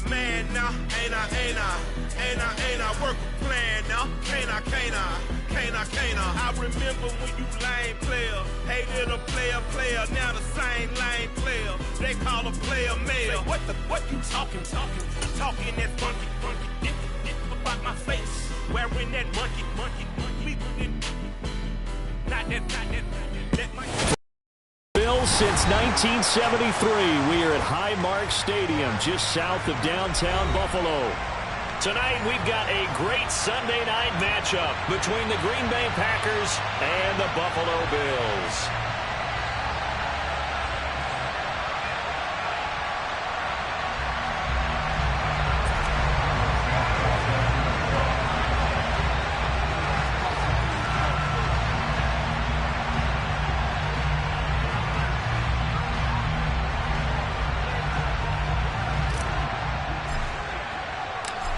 man now, ain't I work a plan now, can't I? I remember when you lame player, hated a player, now the same lame player, they call a player male. What you talking that funky, about my face, wearing that monkey, not that. Bills since 1973. We are at Highmark Stadium, just south of downtown Buffalo. Tonight, we've got a great Sunday night matchup between the Green Bay Packers and the Buffalo Bills.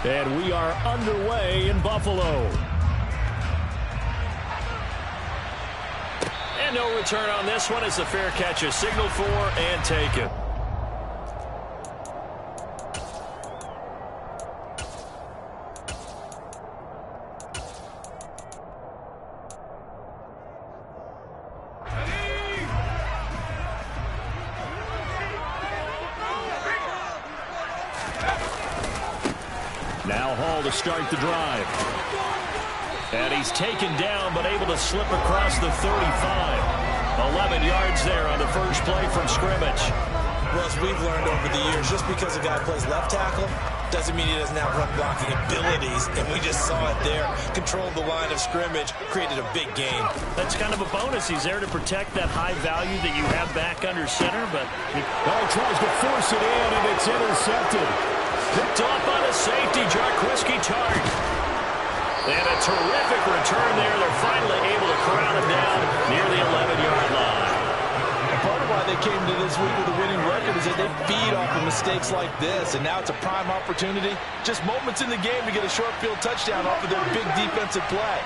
And we are underway in Buffalo. And no return on this one as the fair catch is signaled for and taken. Now Hall to start the drive. And he's taken down but able to slip across the 35. 11 yards there on the first play from scrimmage. Russ, we've learned over the years, just because a guy plays left tackle doesn't mean he doesn't have run blocking abilities, and we just saw it there. Controlled the line of scrimmage, created a big game. That's kind of a bonus. He's there to protect that high value that you have back under center, but he tries to force it in, and it's intercepted. Picked off by the safety, Jarquiski Tart. And a terrific return there. They're finally able to corral him down near the 11-yard line. Part of why they came to this week with a winning record is that they feed off of mistakes like this, and now it's a prime opportunity. Just moments in the game to get a short field touchdown off of their big defensive play.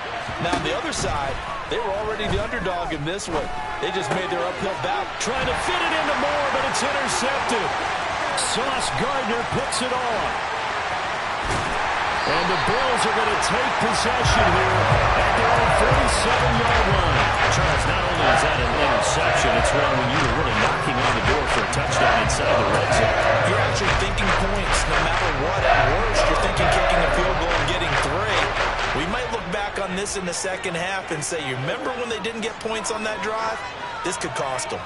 Now, on the other side, they were already the underdog in this one. They just made their uphill battle. Trying to fit it into Moore, but it's intercepted. Sauce Gardner picks it off. And the Bills are going to take possession here at their own 47-yard line. Charles, not only is that an interception, it's one when you were really knocking on the door for a touchdown inside the red zone. You're actually thinking points no matter what. At worst, you're thinking kicking a field goal and getting 3. We might look back on this in the second half and say, you remember when they didn't get points on that drive? This could cost them.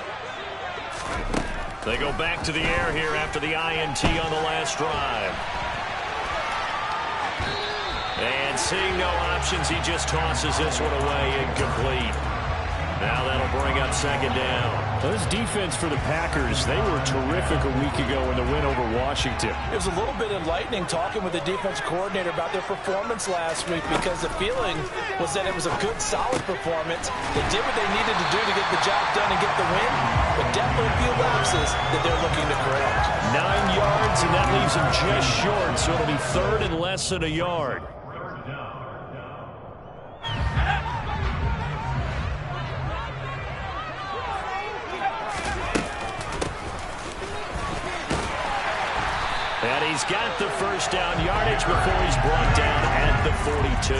They go back to the air here after the INT on the last drive. And seeing no options, he just tosses this one away, incomplete. Now that'll bring up second down. This defense for the Packers, they were terrific a week ago in the win over Washington. It was a little bit enlightening talking with the defense coordinator about their performance last week, because the feeling was that it was a good, solid performance. They did what they needed to do to get the job done and get the win, but definitely a few lapses that they're looking to correct. 9 yards, and that leaves them just short, so it'll be third and less than a yard. And he's got the first down yardage before he's brought down at the 42.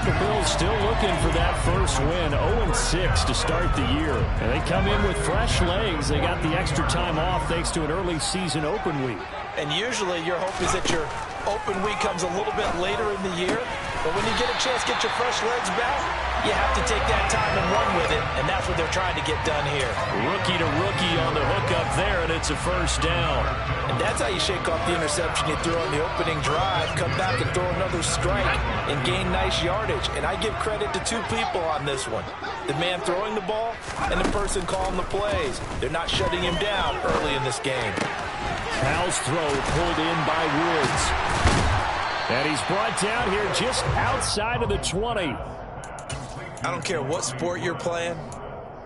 The Bills still looking for that first win, 0-6 to start the year. And they come in with fresh legs. They got the extra time off thanks to an early season open week. And usually your hope is that your open week comes a little bit later in the year. But when you get a chance to get your fresh legs back, you have to take that time and run with it, and that's what they're trying to get done here. Rookie to rookie on the hookup there, and it's a first down. And that's how you shake off the interception you threw on the opening drive, come back and throw another strike and gain nice yardage. And I give credit to two people on this one. The man throwing the ball and the person calling the plays. They're not shutting him down early in this game. Powell's throw pulled in by Woods. And he's brought down here just outside of the 20. I don't care what sport you're playing.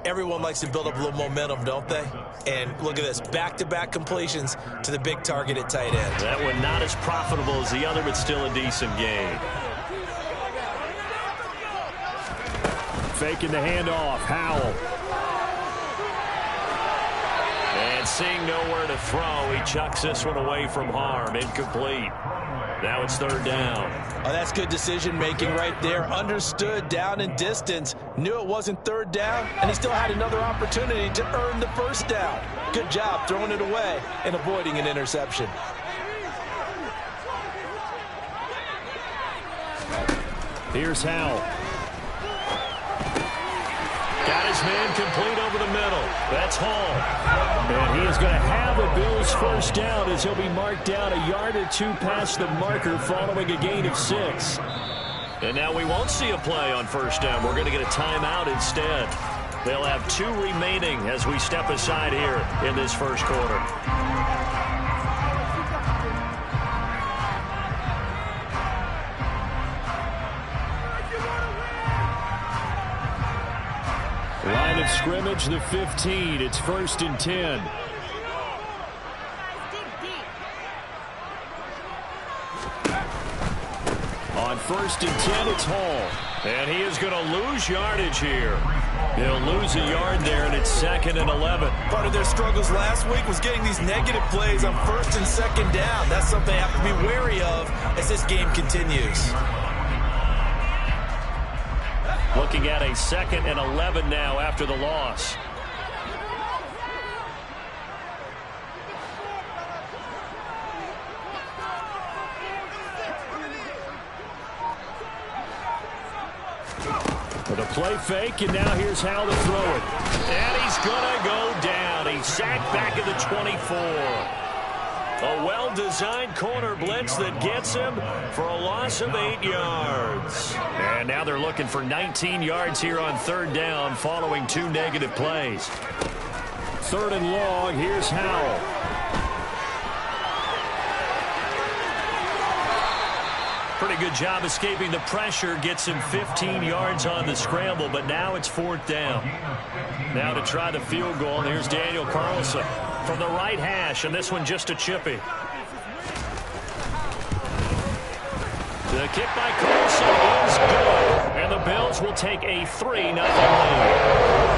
Everyone likes to build up a little momentum, don't they? And look at this, back-to-back completions to the big target at tight end. That one not as profitable as the other, but still a decent gain. Faking the handoff, Howell. And seeing nowhere to throw, he chucks this one away from harm. Incomplete. Now it's third down. Oh, that's good decision-making right there. Understood down and distance. Knew it wasn't third down, and he still had another opportunity to earn the first down. Good job throwing it away and avoiding an interception. Here's Howell. Got his man complete over the middle. That's Hall. And he is going to have a Bills first down as he'll be marked down a yard or two past the marker following a gain of 6. And now we won't see a play on first down. We're going to get a timeout instead. They'll have 2 remaining as we step aside here in this first quarter. Line of scrimmage, the 15. It's 1st and 10. On 1st and 10, it's Hall. And he is going to lose yardage here. He'll lose a yard there, and it's 2nd and 11. Part of their struggles last week was getting these negative plays on 1st and 2nd down. That's something they have to be wary of as this game continues. Looking at a 2nd and 11 now after the loss. With a play fake, and now here's how to throw it. And he's going to go down. He's sacked back at the 24. A well-designed corner blitz that gets him for a loss of 8 yards. And now they're looking for 19 yards here on 3rd down following 2 negative plays. 3rd and long, here's Howell. Pretty good job escaping the pressure. Gets him 15 yards on the scramble, but now it's 4th down. Now to try the field goal, and here's Daniel Carlson from the right hash, and this one just a chippy. The kick by Carlson is good, and the Bills will take a 3-0 lead.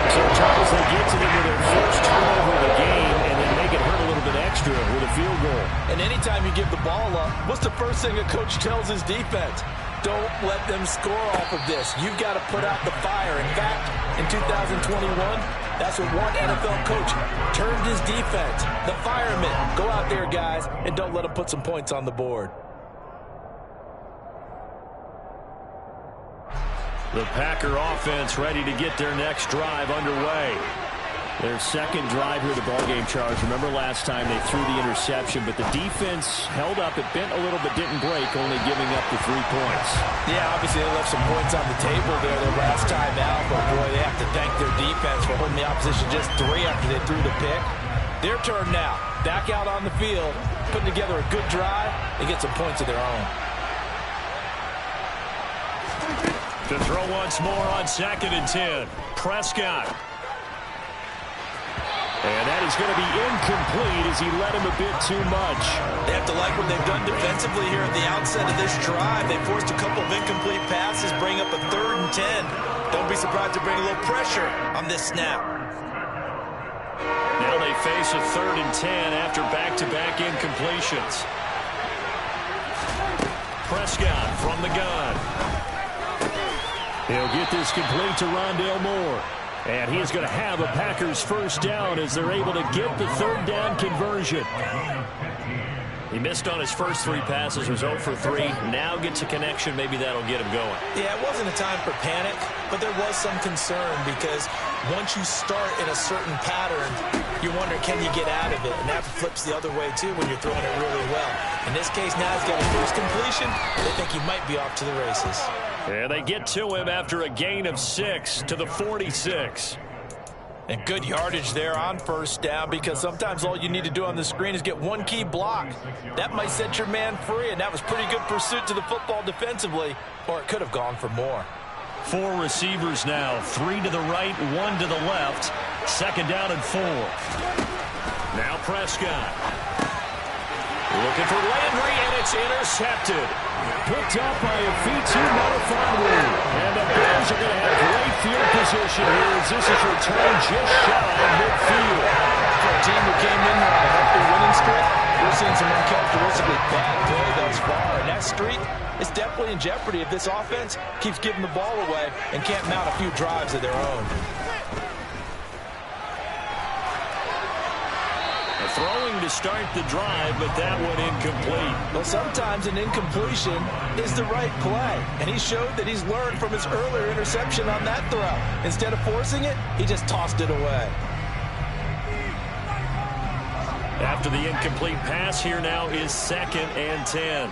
So Charles, they get to them with their first turnover of the game, and then make it hurt a little bit extra with a field goal. And anytime you give the ball up, what's the first thing a coach tells his defense? Don't let them score off of this. You've got to put out the fire. In fact, in 2021, that's what one NFL coach termed his defense. The firemen. Go out there, guys, and don't let them put some points on the board. The Packer offense ready to get their next drive underway. Their second drive here of the ballgame, Charles. Remember last time they threw the interception, but the defense held up. It bent a little but didn't break, only giving up the 3 points. Yeah, obviously they left some points on the table there the last time out, but boy, they have to thank their defense for holding the opposition just 3 after they threw the pick. Their turn now. Back out on the field, putting together a good drive, and get some points of their own. To throw once more on 2nd and 10. Prescott. And that is going to be incomplete as he led him a bit too much. They have to like what they've done defensively here at the outset of this drive. They forced a couple of incomplete passes, bring up a 3rd and 10. Don't be surprised to bring a little pressure on this snap. Now they face a 3rd and 10 after back-to-back incompletions. Prescott from the gun. He'll get this complete to Rondale Moore. And he is going to have a Packers first down as they're able to get the 3rd down conversion. He missed on his first 3 passes, was 0 for 3. Now gets a connection. Maybe that'll get him going. Yeah, it wasn't a time for panic, but there was some concern because once you start in a certain pattern, you wonder, can you get out of it? And that flips the other way, too, when you're throwing it really well. In this case, now he's got a first completion. They think he might be off to the races. And they get to him after a gain of 6 to the 46. And good yardage there on first down because sometimes all you need to do on the screen is get one key block. That might set your man free, and that was pretty good pursuit to the football defensively, or it could have gone for more. 4 receivers now, 3 to the right, 1 to the left. 2nd down and 4. Now Prescott. Looking for Landry, and it's intercepted. Picked up by a feet too modified rule. And the Bills are going to have great field position here as this is returned just shy of midfield. For a team who came in on a healthy winning streak, we're seeing some uncharacteristically bad play thus far. And that streak is definitely in jeopardy if this offense keeps giving the ball away and can't mount a few drives of their own. Throwing to start the drive, but that one incomplete. Well, sometimes an incompletion is the right play, and he showed that he's learned from his earlier interception on that throw. Instead of forcing it, he just tossed it away. After the incomplete pass, here now is 2nd and 10.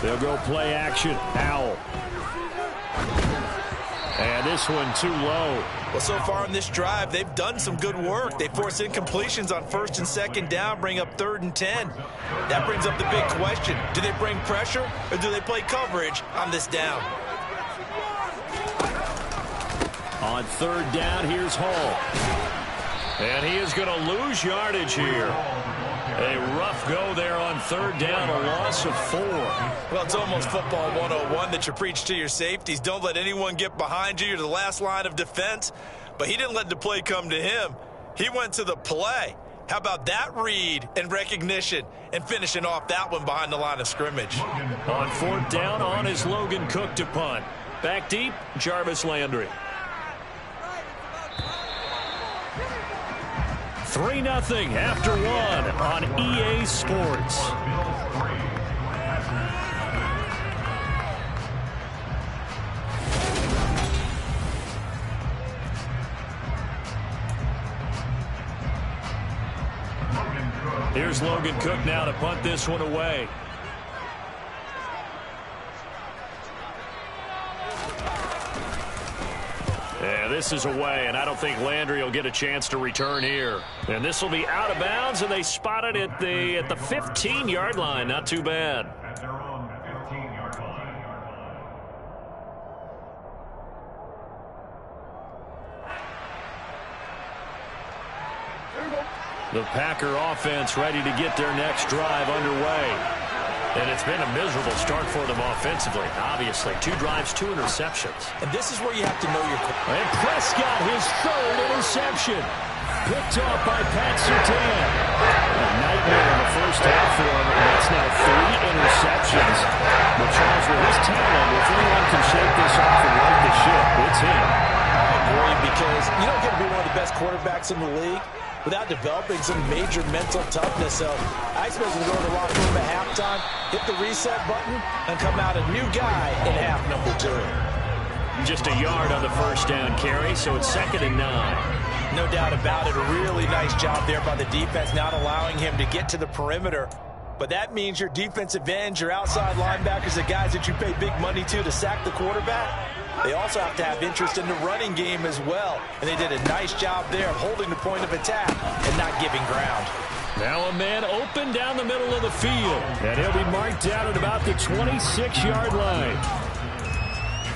They'll go play action. Howell. And this one too low. Well, so far in this drive, they've done some good work. They force incompletions on 1st and 2nd down, bring up 3rd and 10. That brings up the big question. Do they bring pressure or do they play coverage on this down? On 3rd down, here's Hall. And he is going to lose yardage here. A rough go there on 3rd down, a loss of 4. Well, it's almost football 101 that you preach to your safeties. Don't let anyone get behind you. You're the last line of defense. But he didn't let the play come to him. He went to the play. How about that read and recognition and finishing off that one behind the line of scrimmage? On 4th down, on is Logan Cook to punt. Back deep, Jarvis Landry. 3-0 after 1 on EA Sports. Here's Logan Cook now to punt this one away. Yeah, this is away, and I don't think Landry will get a chance to return here. And this will be out of bounds, and they spot it at the 15-yard line. Not too bad. The Packer offense ready to get their next drive underway. And it's been a miserable start for them offensively, obviously. 2 drives, 2 interceptions. And this is where you have to know your... And Prescott, his 3rd interception. Picked off by Pat Surtain. A nightmare in the first half for him. And that's now 3 interceptions. But Charles, with his talent, if anyone can shake this off and right the ship, it's him. I agree, because you don't get to be one of the best quarterbacks in the league without developing some major mental toughness. So I expect him to go to the locker room at halftime, hit the reset button, and come out a new guy in half number 2. Just a yard on the first down carry, so it's 2nd and 9. No doubt about it. A really nice job there by the defense, not allowing him to get to the perimeter. But that means your defensive ends, your outside linebackers, the guys that you pay big money to sack the quarterback, they also have to have interest in the running game as well. And they did a nice job there of holding the point of attack and not giving ground. Now a man open down the middle of the field. And he'll be marked down at about the 26-yard line.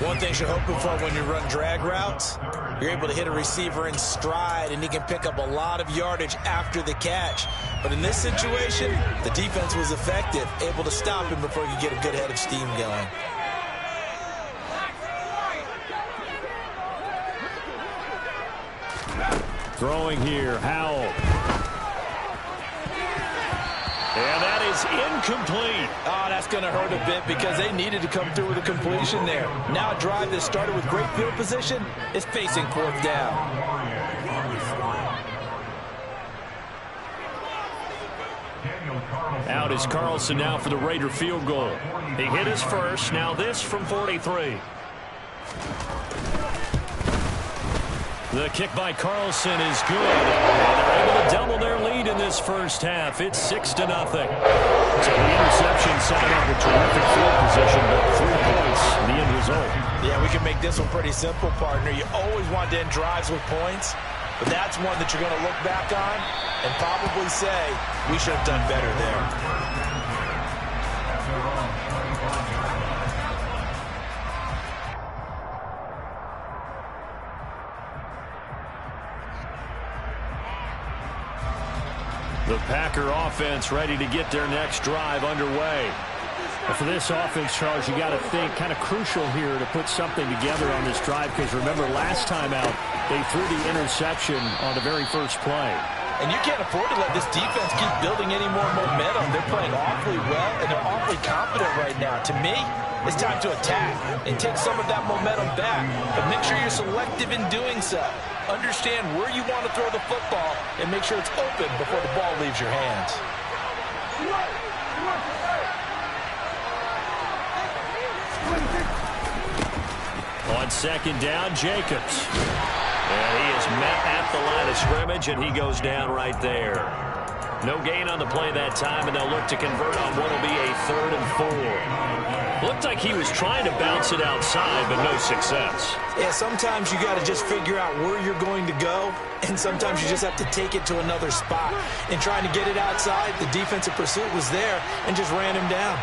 One thing you're hoping for when you run drag routes, you're able to hit a receiver in stride, and he can pick up a lot of yardage after the catch. But in this situation, the defense was effective, able to stop him before he could get a good head of steam going. Throwing here, Howell. And that is incomplete. Oh, that's going to hurt a bit because they needed to come through with a completion there. Now a drive that started with great field position is facing 4th down. Out is Carlson now for the Raider field goal. He hit his first. Now this from 43. The kick by Carlson is good. And they're able to double their lead in this first half. It's 6-0. So the interception set up a terrific field position, but 3 points, the end result. Yeah, we can make this one pretty simple, partner. You always want to end drives with points, but that's one that you're going to look back on and probably say, we should have done better there. The Packer offense ready to get their next drive underway. And for this offense, Charles, you got to think kind of crucial here to put something together on this drive, because remember last time out they threw the interception on the very first play. And you can't afford to let this defense keep building any more momentum. They're playing awfully well, and they're awfully confident right now. To me, it's time to attack and take some of that momentum back. But make sure you're selective in doing so. Understand where you want to throw the football and make sure it's open before the ball leaves your hands. On second down, Jacobs. And he is met at the line of scrimmage, and he goes down right there. No gain on the play that time, and they'll look to convert on what will be a 3rd and 4. Looked like he was trying to bounce it outside, but no success. Yeah, sometimes you got to just figure out where you're going to go, and sometimes you just have to take it to another spot. And trying to get it outside, the defensive pursuit was there and just ran him down.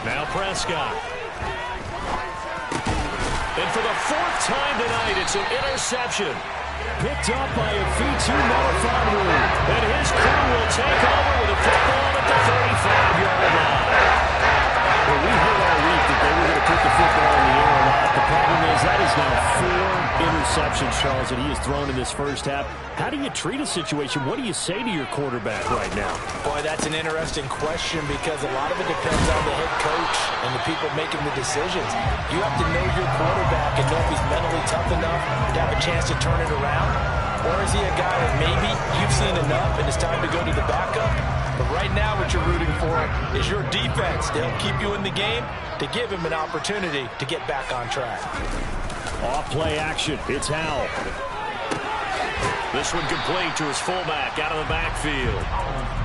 Now Prescott. And for the 4th time tonight, it's an interception. Picked up by a V2 Melifonwu. And his crew will take over with a football at the 35-yard line. Well, we heard all week that they were going to put the football in the air a lot. The problem is that is now 4 interceptions, Charles, that he has thrown in this first half. How do you treat a situation? What do you say to your quarterback right now? Boy, that's an interesting question, because a lot of it depends on the head coach and the people making the decisions. You have to know your quarterback and know if he's mentally tough enough to have a chance to turn it around. Or is he a guy that maybe you've seen enough and it's time to go to the backup? But right now what you're rooting for is your defense to help keep you in the game, to give him an opportunity to get back on track. Off play action. It's Howell. This one complete to his fullback out of the backfield.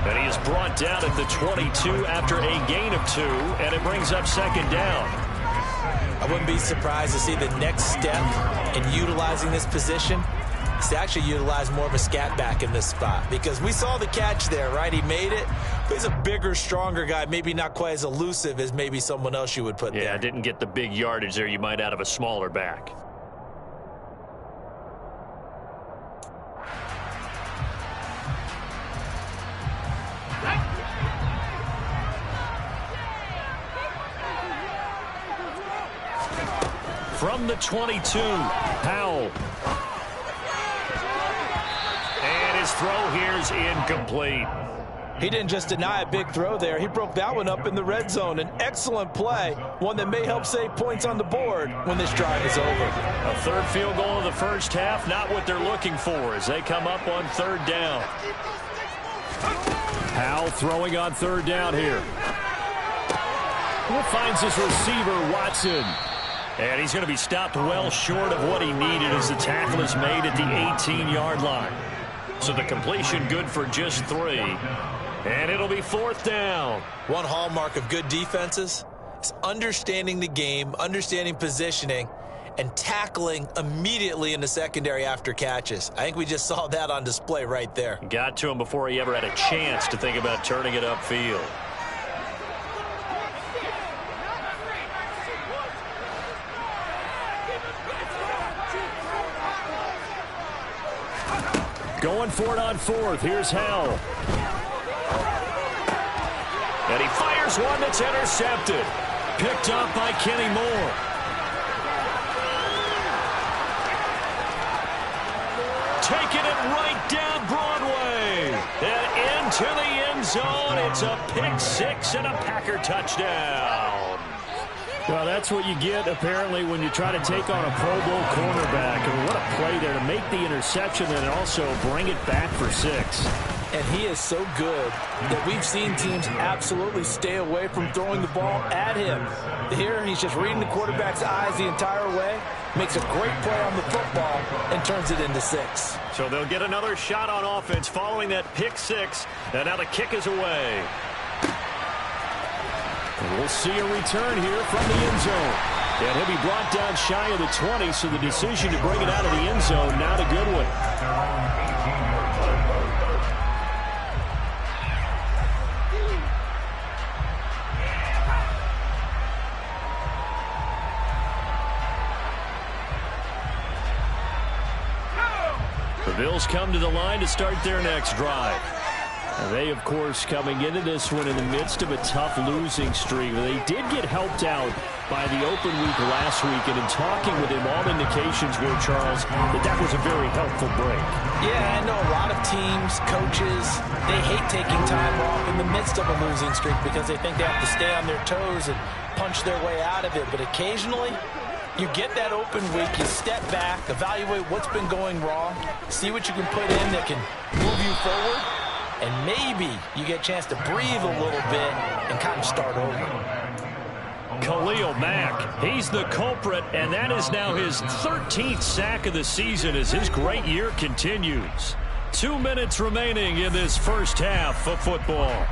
And he is brought down at the 22 after a gain of 2, and it brings up 2nd down. I wouldn't be surprised to see the next step in utilizing this position is to actually utilize more of a scat back in this spot, because we saw the catch there, right? He made it, but he's a bigger, stronger guy, maybe not quite as elusive as maybe someone else you would put there. Yeah, didn't get the big yardage there you might out of a smaller back. From the 22, Howell. And his throw here is incomplete. He didn't just deny a big throw there. He broke that one up in the red zone. An excellent play, one that may help save points on the board when this drive is over. A 3rd field goal in the first half, not what they're looking for as they come up on 3rd down. Howell throwing on 3rd down here. Finds his receiver, Watson. And he's going to be stopped well short of what he needed as the tackle is made at the 18-yard line. So the completion good for just 3. And it'll be 4th down. One hallmark of good defenses is understanding the game, understanding positioning, and tackling immediately in the secondary after catches. I think we just saw that on display right there. Got to him before he ever had a chance to think about turning it upfield. Going for it on 4th. Here's Howell. And he fires one that's intercepted. Picked up by Kenny Moore. Taking it right down Broadway. And into the end zone. It's a pick 6 and a Packer touchdown. Well, that's what you get, apparently, when you try to take on a Pro Bowl cornerback. I mean, what a play there to make the interception and also bring it back for 6. And he is so good that we've seen teams absolutely stay away from throwing the ball at him. Here, he's just reading the quarterback's eyes the entire way, makes a great play on the football, and turns it into 6. So they'll get another shot on offense following that pick 6. And now the kick is away. And we'll see a return here from the end zone. And he'll be brought down shy of the 20, so the decision to bring it out of the end zone, not a good one. Bills come to the line to start their next drive. And they, of course, coming into this one in the midst of a tough losing streak. They did get helped out by the open week last week, and in talking with him, all indications were, Charles, that was a very helpful break. Yeah, I know a lot of teams, coaches, they hate taking time off in the midst of a losing streak because they think they have to stay on their toes and punch their way out of it. But occasionally, you get that open week, you step back, evaluate what's been going wrong, see what you can put in that can move you forward, and maybe you get a chance to breathe a little bit and kind of start over. Khalil Mack, he's the culprit, and that is now his 13th sack of the season as his great year continues. 2 minutes remaining in this first half of football.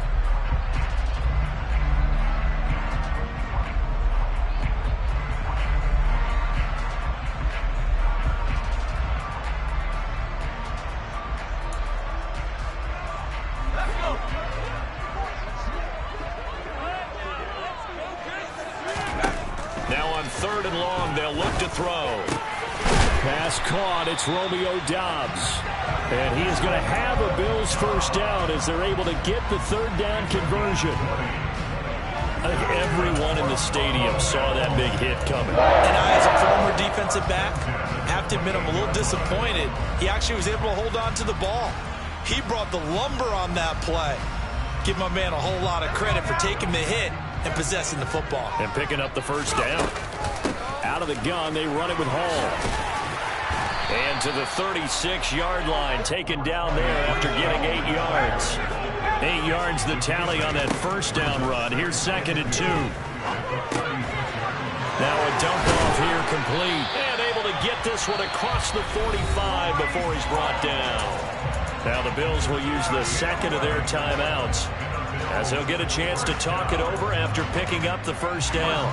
Now on 3rd and long, they'll look to throw. Pass caught. It's Romeo Doubs. And he is going to have a Bills first down as they're able to get the 3rd down conversion. I think everyone in the stadium saw that big hit coming. And I, as a former defensive back, have to admit I'm a little disappointed. He actually was able to hold on to the ball. He brought the lumber on that play. Give my man a whole lot of credit for taking the hit and possessing the football. And picking up the first down. Out of the gun, they run it with Hall. And to the 36-yard line, taken down there after getting 8 yards. 8 yards the tally on that first down run. Here's 2nd and 2. Now a dump off here complete. And able to get this one across the 45 before he's brought down. Now the Bills will use the 2nd of their timeouts, as he'll get a chance to talk it over after picking up the first down.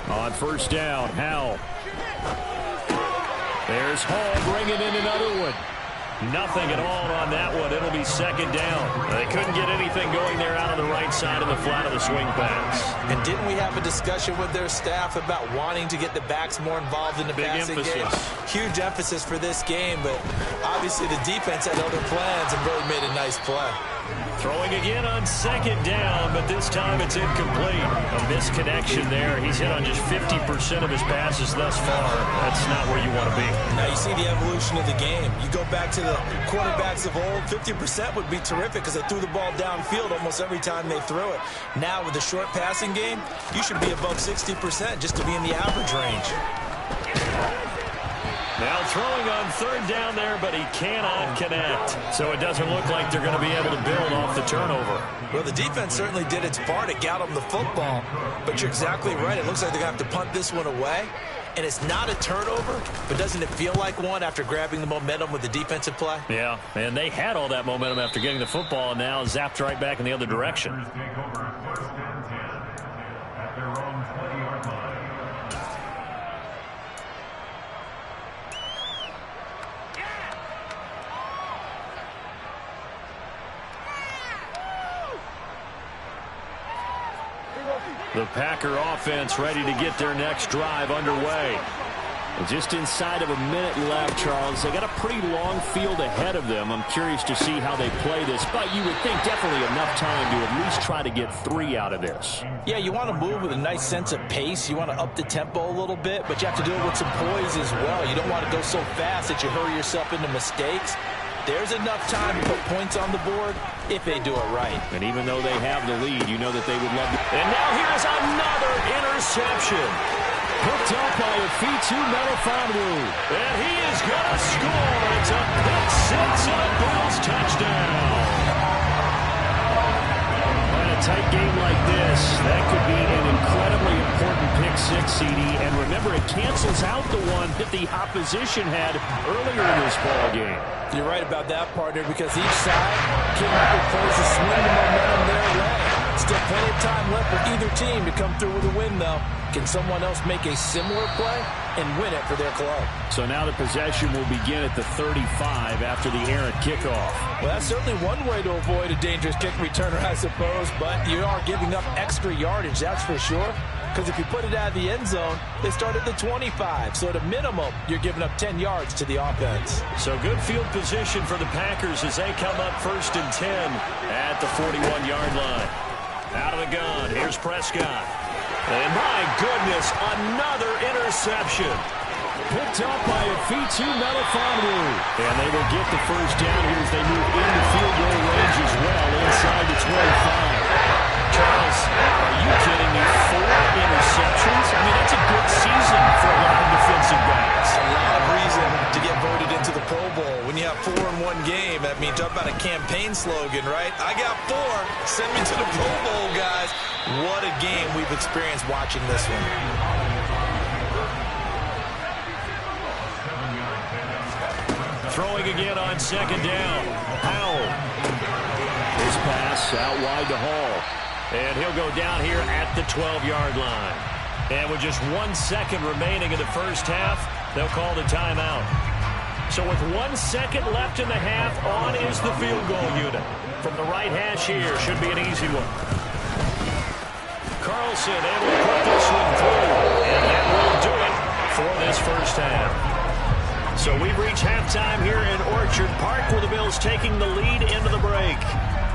On first down, Howell. There's Hall bringing in another one. Nothing at all on that one. It'll be 2nd down. They couldn't get anything going there out on the right side of the flat of the swing pass. And didn't we have a discussion with their staff about wanting to get the backs more involved in the passing game? Huge emphasis for this game, but obviously the defense had other plans and really made a nice play. Throwing again on 2nd down, but this time it's incomplete. A misconnection there. He's hit on just 50% of his passes thus far. That's not where you want to be. Now you see the evolution of the game. You go back to the quarterbacks of old, 50% would be terrific because they threw the ball downfield almost every time they threw it. Now with the short passing game, you should be above 60% just to be in the average range. Now throwing on 3rd down there, but he cannot connect. So it doesn't look like they're going to be able to build off the turnover. Well, the defense certainly did its part to get them the football. But you're exactly right. It looks like they're going to have to punt this one away. And it's not a turnover, but doesn't it feel like one after grabbing the momentum with the defensive play? Yeah, and they had all that momentum after getting the football, and now zapped right back in the other direction. The Packer offense ready to get their next drive underway. And just inside of a minute left, Charles. They got a pretty long field ahead of them. I'm curious to see how they play this, but you would think definitely enough time to at least try to get 3 out of this. Yeah, you want to move with a nice sense of pace. You want to up the tempo a little bit, but you have to do it with some poise as well. You don't want to go so fast that you hurry yourself into mistakes. There's enough time to put points on the board if they do it right. And even though they have the lead, you know that they would love to. And now here's another interception. Picked up by Afitu Melifonwu. And he is going to score. It's a pick six and a Bills touchdown. In a tight game like this, that could be an incredibly important pick six, CD. And remember, it cancels out the one that the opposition had earlier in this ball game. You're right about that, partner, because each side came up with plays to swing the momentum their way. Still plenty of time left for either team to come through with a win, though. Can someone else make a similar play and win it for their club? So now the possession will begin at the 35 after the errant kickoff. Well, that's certainly one way to avoid a dangerous kick returner, I suppose, but you are giving up extra yardage, that's for sure. because if you put it out of the end zone, they start at the 25. So at a minimum, you're giving up 10 yards to the offense. So good field position for the Packers as they come up 1st and 10 at the 41-yard line. Out of the gun, here's Prescott. And my goodness, another interception. Picked up by Afitu Melifonwu. And they will get the first down here as they move into field goal range as well, inside the 25. Charles, are you kidding me? 4 interceptions? I mean, that's a good season for a lot of defensive backs. A lot of reason to get voted into the Pro Bowl. When you have 4 in one game, I mean, talk about a campaign slogan, right? I got 4. Send me to the Pro Bowl, guys. What a game we've experienced watching this one. Throwing again on 2nd down. Powell. His pass out wide to Hall. And he'll go down here at the 12-yard line. And with just 1 second remaining in the first half, they'll call the timeout. So with 1 second left in the half, on is the field goal unit. From the right hash here, should be an easy one. Carlson able to put this one through. And that will do it for this first half. So we've reached halftime here in Orchard Park, where the Bills taking the lead into the break.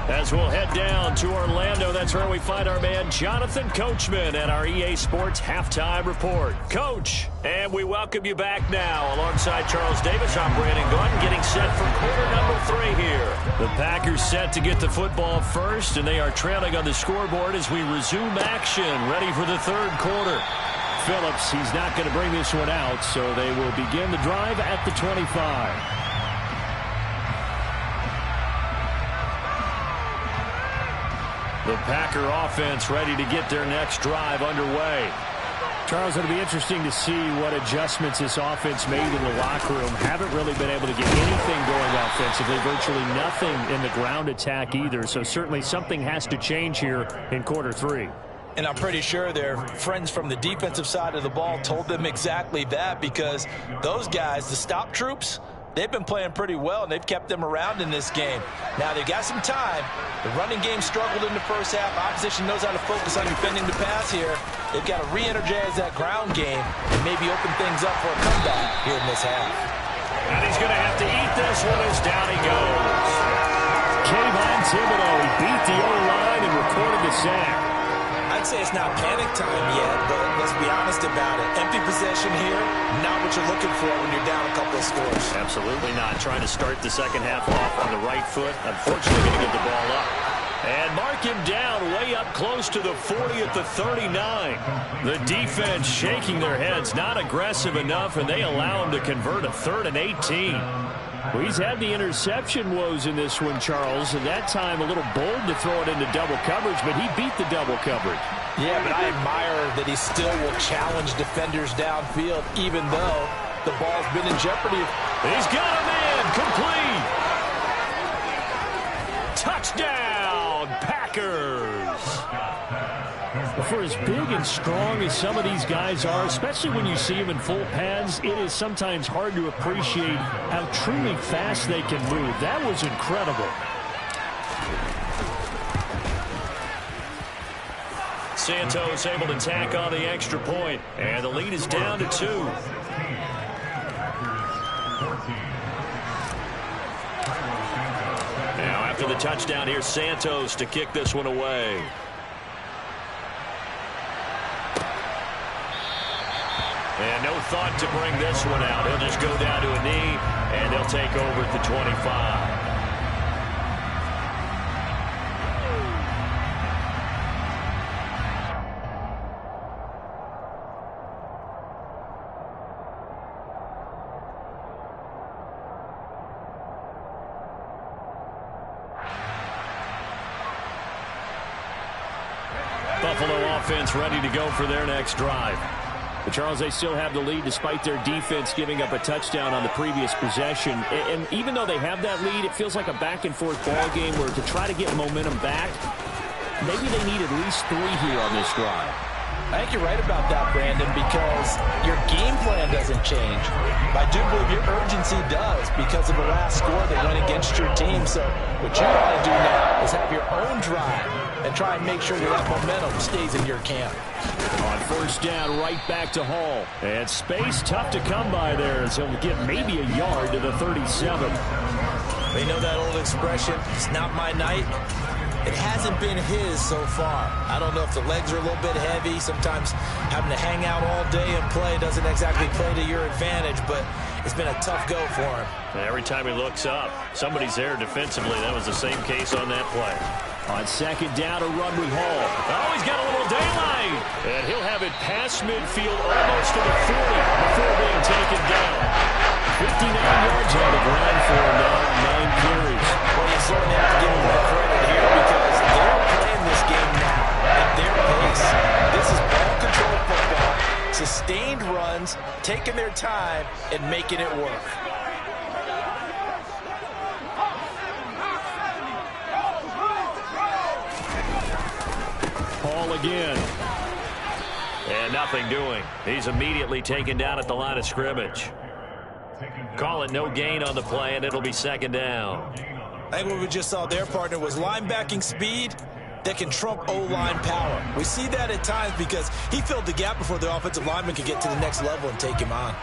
As we'll head down to Orlando, that's where we find our man Jonathan Coachman at our EA Sports Halftime Report. Coach, and we welcome you back now. Alongside Charles Davis, I'm Brandon Gordon, getting set for quarter number 3 here. The Packers set to get the football first, and they are trailing on the scoreboard as we resume action, ready for the 3rd quarter. Phillips, he's not going to bring this one out, so they will begin the drive at the 25. The Packer offense ready to get their next drive underway. Charles, it'll be interesting to see what adjustments this offense made in the locker room. Haven't really been able to get anything going offensively, virtually nothing in the ground attack either, so certainly something has to change here in quarter 3. And I'm pretty sure their friends from the defensive side of the ball told them exactly that, because those guys, the stop troops, they've been playing pretty well, and they've kept them around in this game. Now, they've got some time. The running game struggled in the first half. Opposition knows how to focus on defending the pass here. They've got to re-energize that ground game and maybe open things up for a comeback here in this half. And he's going to have to eat this one as down he goes. Kayvon Thibodeau, he beat the O-line and recorded the sack. I'd say it's not panic time yet, but let's be honest about it. Empty possession here, not what you're looking for when you're down a couple of scores. Absolutely not. Trying to start the second half off on the right foot. Unfortunately, going to give the ball up. And mark him down way up close to the 40 at the 39. The defense shaking their heads, not aggressive enough, and they allow him to convert a 3rd and 18. Well, he's had the interception woes in this one, Charles, and that time a little bold to throw it into double coverage, but he beat the double coverage. Yeah, but I admire that he still will challenge defenders downfield, even though the ball's been in jeopardy. He's got a man, complete. Touchdown, Packers. For as big and strong as some of these guys are, especially when you see them in full pads, it is sometimes hard to appreciate how truly fast they can move. That was incredible. Santos able to tack on the extra point, and the lead is down to 2. Now after the touchdown, here's Santos to kick this one away. And no thought to bring this one out. He'll just go down to a knee, and they'll take over at the 25. Buffalo offense ready to go for their next drive. But Charles, they still have the lead despite their defense giving up a touchdown on the previous possession. And even though they have that lead, it feels like a back-and-forth ball game where to try to get momentum back, maybe they need at least 3 here on this drive. I think you're right about that, Brandon, because your game plan doesn't change. I do believe your urgency does because of the last score that went against your team. So what you want to do now is have your own drive and try and make sure that momentum stays in your camp. On first down, right back to Hall. And space tough to come by there, as he'll get maybe a yard to the 37. They know that old expression, it's not my night. It hasn't been his so far. I don't know if the legs are a little bit heavy. Sometimes having to hang out all day and play doesn't exactly play to your advantage, but it's been a tough go for him. Every time he looks up, somebody's there defensively. That was the same case on that play. On second down, a run with Hall. Oh, he's got a little daylight. And he'll have it past midfield almost to the 40 before being taken down. 59 yards on the ground for him now, 9 carries. Well, you certainly have to give him the credit here because they're playing this game now at their pace. This is ball control football, sustained runs, taking their time, and making it work. Hall again. And nothing doing. He's immediately taken down at the line of scrimmage. Call it no gain on the play, and it'll be second down. I think what we just saw their partner was linebacking speed that can trump O-line power. We see that at times because he filled the gap before the offensive lineman could get to the next level and take him on.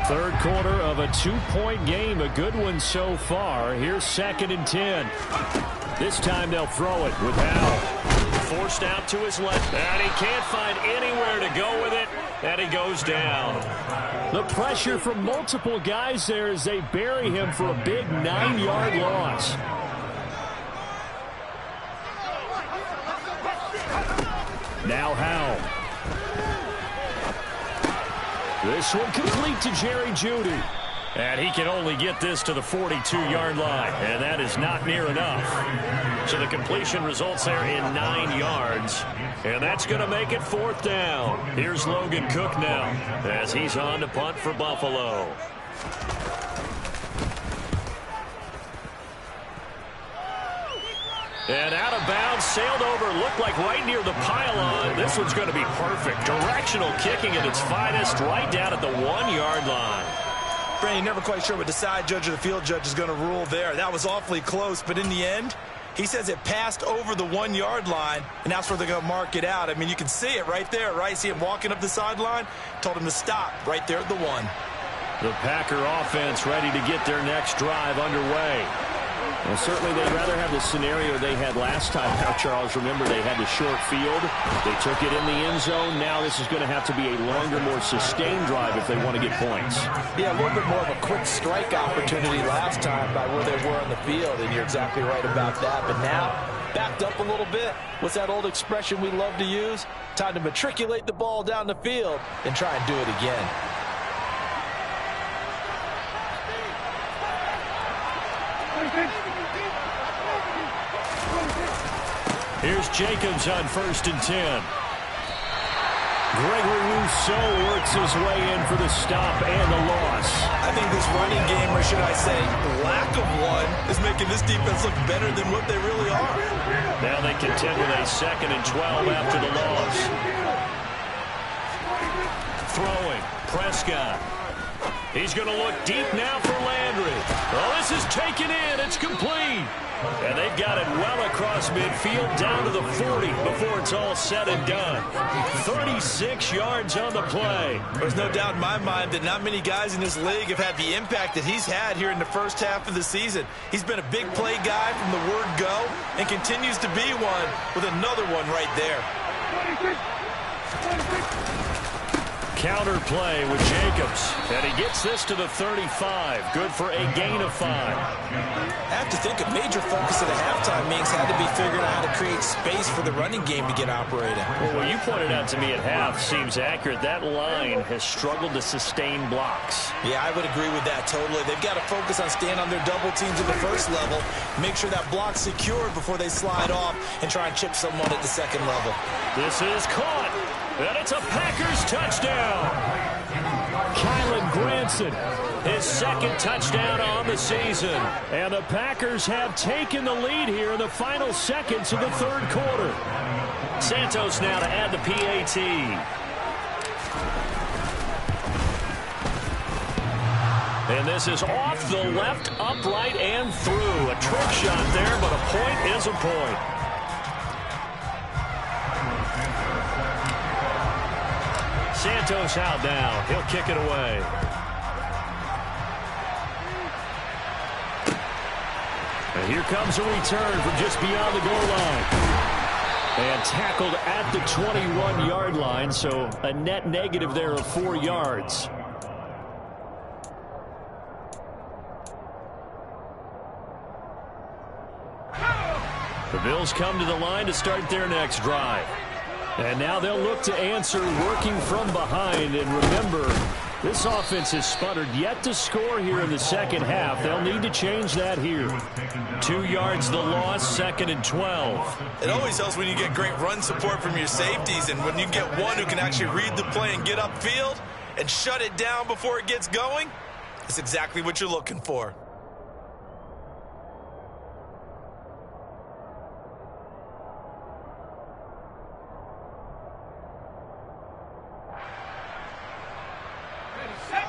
Third quarter of a 2-point game, a good one so far. Here's second and 10. This time they'll throw it with Howell. Forced out to his left, and he can't find anywhere to go with it, and he goes down. The pressure from multiple guys there as they bury him for a big 9-yard loss. Now Howell. This one complete to Jerry Jeudy. And he can only get this to the 42-yard line, and that is not near enough. So the completion results there in 9 yards, and that's going to make it fourth down. Here's Logan Cook now as he's on to punt for Buffalo. And out of bounds, sailed over, looked like right near the pylon. This one's going to be perfect. Directional kicking at its finest, right down at the 1-yard line. Brandon, you're never quite sure what the side judge or the field judge is going to rule there. That was awfully close, but in the end, he says it passed over the 1-yard line, and that's where they're going to mark it out. I mean, you can see it right there, right? See him walking up the sideline? Told him to stop right there at the 1. The Packer offense ready to get their next drive underway. Well, certainly they'd rather have the scenario they had last time. Now, Charles, remember they had the short field. They took it in the end zone. Now this is going to have to be a longer, more sustained drive if they want to get points. Yeah, a little bit more of a quick strike opportunity last time by where they were on the field, and you're exactly right about that. But now, backed up a little bit. What's that old expression we love to use? Time to matriculate the ball down the field and try and do it again. Here's Jacobs on first and 10. Gregory Rousseau works his way in for the stop and the loss. I think this running game, or should I say lack of one, is making this defense look better than what they really are. Now they contend with a 2nd and 12 after the loss. Throwing, Prescott. He's going to look deep now for Landry. Oh, this is taken in. It's complete. And they've got it well across midfield down to the 40 before it's all said and done. 36 yards on the play. There's no doubt in my mind that not many guys in this league have had the impact that he's had here in the first half of the season. He's been a big play guy from the word go and continues to be one with another one right there. Counter play with Jacobs, and he gets this to the 35. Good for a gain of 5. I have to think a major focus of the halftime meetings had to be figuring out how to create space for the running game to get operating. Well, what you pointed out to me at half seems accurate. That line has struggled to sustain blocks. Yeah, I would agree with that totally. They've got to focus on staying on their double teams at the first level, make sure that block's secured before they slide off and try and chip someone at the second level. This is caught, and it's a Packers touchdown. Kylan Granson, his 2nd touchdown on the season. And the Packers have taken the lead here in the final seconds of the third quarter. Santos now to add the PAT. And this is off the left, upright, and through. A trick shot there, but a point is a point. Santos out now. He'll kick it away. And here comes a return from just beyond the goal line. And tackled at the 21-yard line, so a net negative there of 4 yards. The Bills come to the line to start their next drive. And now they'll look to answer working from behind. And remember, this offense has sputtered yet to score here in the second half. They'll need to change that here. 2 yards the loss, 2nd and 12. It always helps when you get great run support from your safeties, and when you get one who can actually read the play and get upfield and shut it down before it gets going, it's exactly what you're looking for.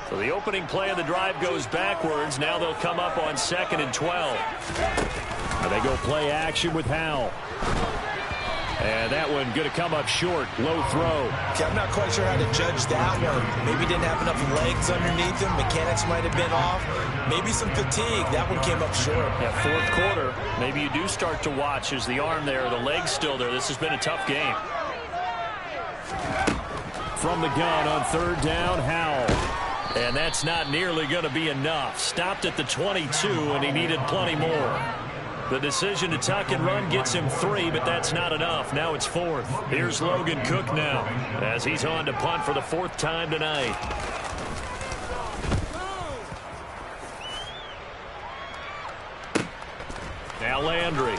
So the opening play of the drive goes backwards. Now they'll come up on 2nd and 12. And they go play action with Howell. And that one going to come up short. Low throw. Okay, I'm not quite sure how to judge that one. Maybe didn't have enough legs underneath him. Mechanics might have been off. Maybe some fatigue. That one came up short. Yeah, 4th quarter. Maybe you do start to watch. Is the arm there, the leg's still there. This has been a tough game. From the gun on 3rd down, Howell. And that's not nearly going to be enough. Stopped at the 22, and he needed plenty more. The decision to tuck and run gets him 3, but that's not enough. Now it's 4th. Here's Logan Cook now, as he's on to punt for the 4th time tonight. Now Landry.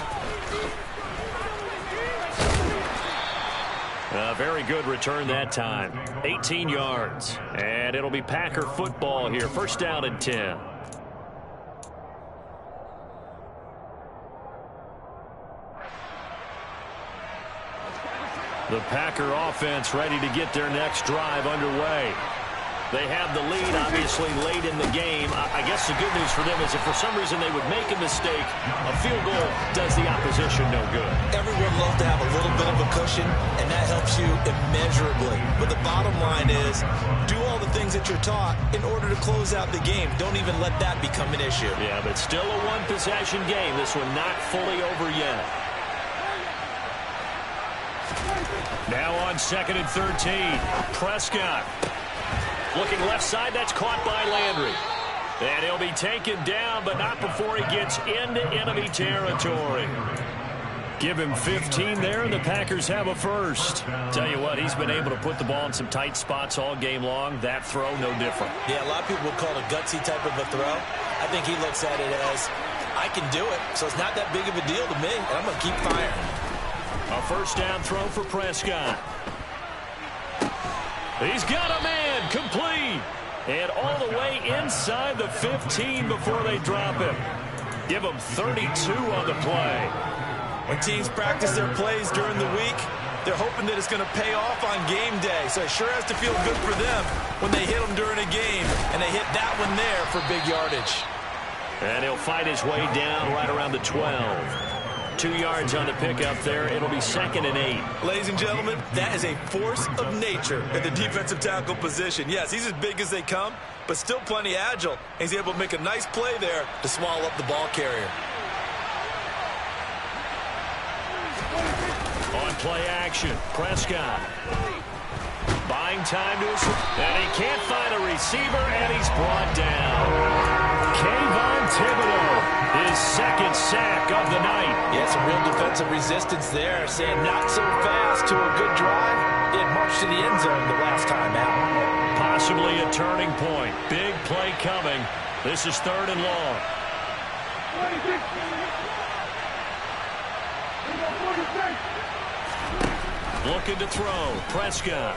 A very good return that time. 18 yards. And it'll be Packer football here. 1st down and 10. The Packer offense ready to get their next drive underway. They have the lead, obviously, late in the game. I guess the good news for them is if for some reason they would make a mistake, a field goal does the opposition no good. Everyone loves to have a little bit of a cushion, and that helps you immeasurably. But the bottom line is, do all the things that you're taught in order to close out the game. Don't even let that become an issue. Yeah, but still a one-possession game. This one not fully over yet. Now on 2nd and 13, Prescott. Looking left side, that's caught by Landry. And he'll be taken down, but not before he gets into enemy territory. Give him 15 there, and the Packers have a first. Tell you what, he's been able to put the ball in some tight spots all game long. That throw, no different. Yeah, a lot of people would call it a gutsy type of a throw. I think he looks at it as, I can do it, so it's not that big of a deal to me, and I'm going to keep firing. A 1st down throw for Prescott. He's got a man, complete. And all the way inside the 15 before they drop him. Give him 32 on the play. When teams practice their plays during the week, they're hoping that it's going to pay off on game day. So it sure has to feel good for them when they hit them during a game, and they hit that one there for big yardage. And he'll fight his way down right around the 12. 2 yards on the pickup there. It'll be 2nd and 8. Ladies and gentlemen, that is a force of nature at the defensive tackle position. Yes, he's as big as they come, but still plenty agile. He's able to make a nice play there to swallow up the ball carrier. On play action, Prescott. Buying time to his... And he can't find a receiver, and he's brought down. Kayvon Thibodeau, his 2nd sack of the night. Yeah, some real defensive resistance there, saying not so fast to a good drive. They had marched to the end zone the last time out. Possibly a turning point. Big play coming. This is 3rd and long. Looking to throw. Prescott.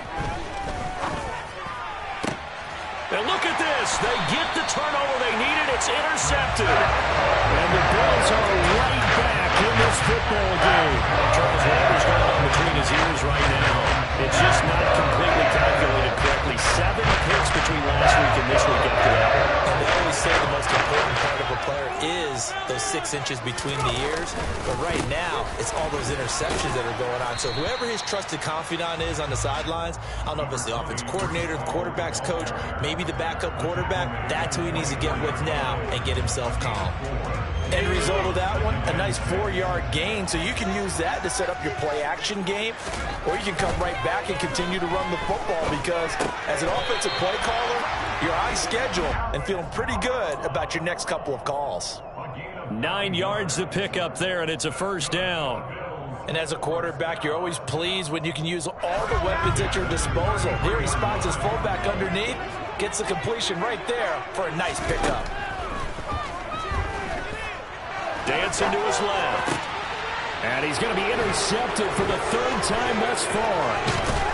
And look at this. They get the turnover they needed. It's intercepted. And the Bills are right back in this football game. Charles, whatever's going on between his ears right now, it's just not completely calculated correctly. 7 picks between last week and this week after that. And they always say the most important part of a player is those 6 inches between the ears. But right now, it's all those interceptions that are going on. So whoever his trusted confidant is on the sidelines, I don't know if it's the offense coordinator, the quarterback's coach, maybe the backup quarterback, that's who he needs to get with now and get himself calm. End result of that one, a nice 4-yard gain. So you can use that to set up your play-action game, or you can come right back and continue to run the football because as an offensive play caller, you're on schedule and feeling pretty good about your next couple of calls. 9 yards to pick up there, and it's a first down. And as a quarterback, you're always pleased when you can use all the weapons at your disposal. Here he spots his fullback underneath, gets the completion right there for a nice pickup. Dancing to his left. And he's going to be intercepted for the 3rd time thus far.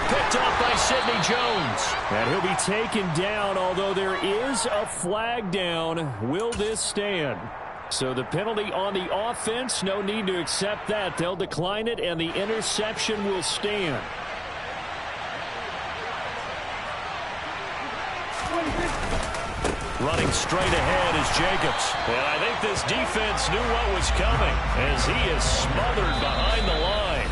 Picked off by Sidney Jones. And he'll be taken down, although there is a flag down. Will this stand? So the penalty on the offense, no need to accept that. They'll decline it, and the interception will stand. Running straight ahead is Jacobs. And I think this defense knew what was coming as he is smothered behind the line.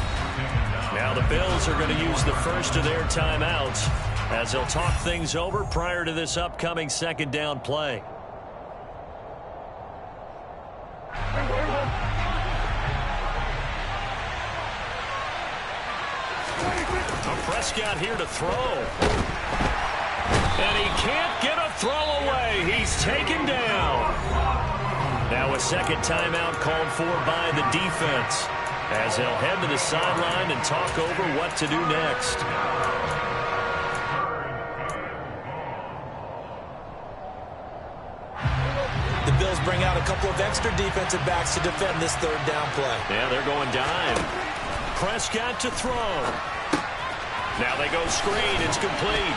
Now the Bills are going to use the first of their timeouts as they'll talk things over prior to this upcoming 2nd down play. Prescott here to throw. And he can't get a throw away. He's taken down. Now a 2nd timeout called for by the defense as they'll head to the sideline and talk over what to do next. The Bills bring out a couple of extra defensive backs to defend this 3rd down play. Yeah, they're going dime. Prescott to throw. Now they go screen. It's complete.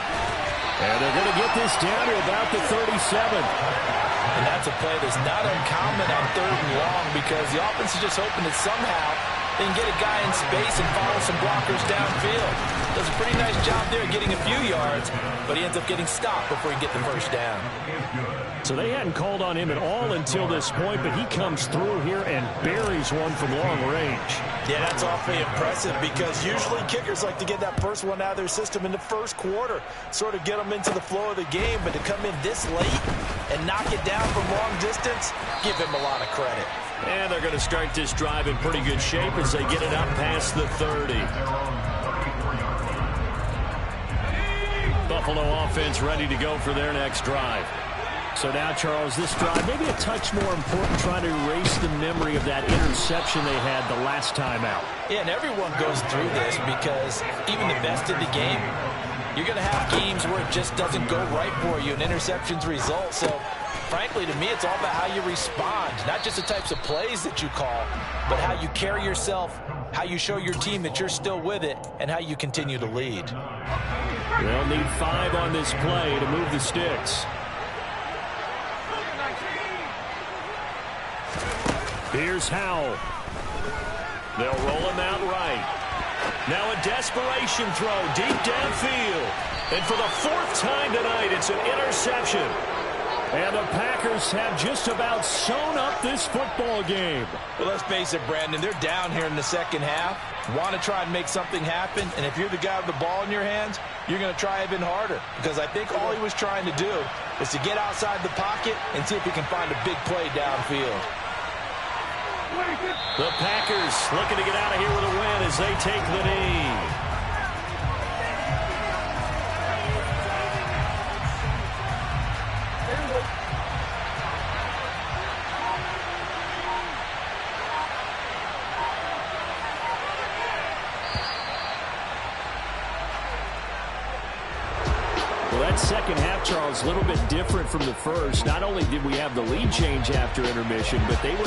And they're going to get this down to about the 37. And that's a play that's not uncommon on 3rd and long because the offense is just hoping that somehow they can get a guy in space and follow some blockers downfield. Does a pretty nice job there getting a few yards, but he ends up getting stopped before he gets the 1st down. So they hadn't called on him at all until this point, but he comes through here and buries one from long range. Yeah, that's awfully impressive because usually kickers like to get that first one out of their system in the 1st quarter, sort of get them into the flow of the game, but to come in this late and knock it down from long distance, give him a lot of credit. And they're going to start this drive in pretty good shape as they get it up past the 30. Buffalo offense ready to go for their next drive. So now, Charles, this drive maybe a touch more important, trying to erase the memory of that interception they had the last time out. Yeah, and everyone goes through this because even the best in the game, you're going to have games where it just doesn't go right for you and interceptions result. So, frankly, to me, it's all about how you respond, not just the types of plays that you call, but how you carry yourself, how you show your team that you're still with it, and how you continue to lead. They'll need 5 on this play to move the sticks. Here's Howell. They'll roll him out right. Now a desperation throw deep downfield. And for the 4th time tonight, it's an interception. And the Packers have just about sewn up this football game. Well, let's face it, Brandon, they're down here in the 2nd half. Want to try and make something happen, and if you're the guy with the ball in your hands, you're going to try even harder because I think all he was trying to do is to get outside the pocket and see if he can find a big play downfield. The Packers looking to get out of here with a win as they take the knee. Well, that 2nd half, Charles, a little bit different from the first. Not only did we have the lead change after intermission, but they were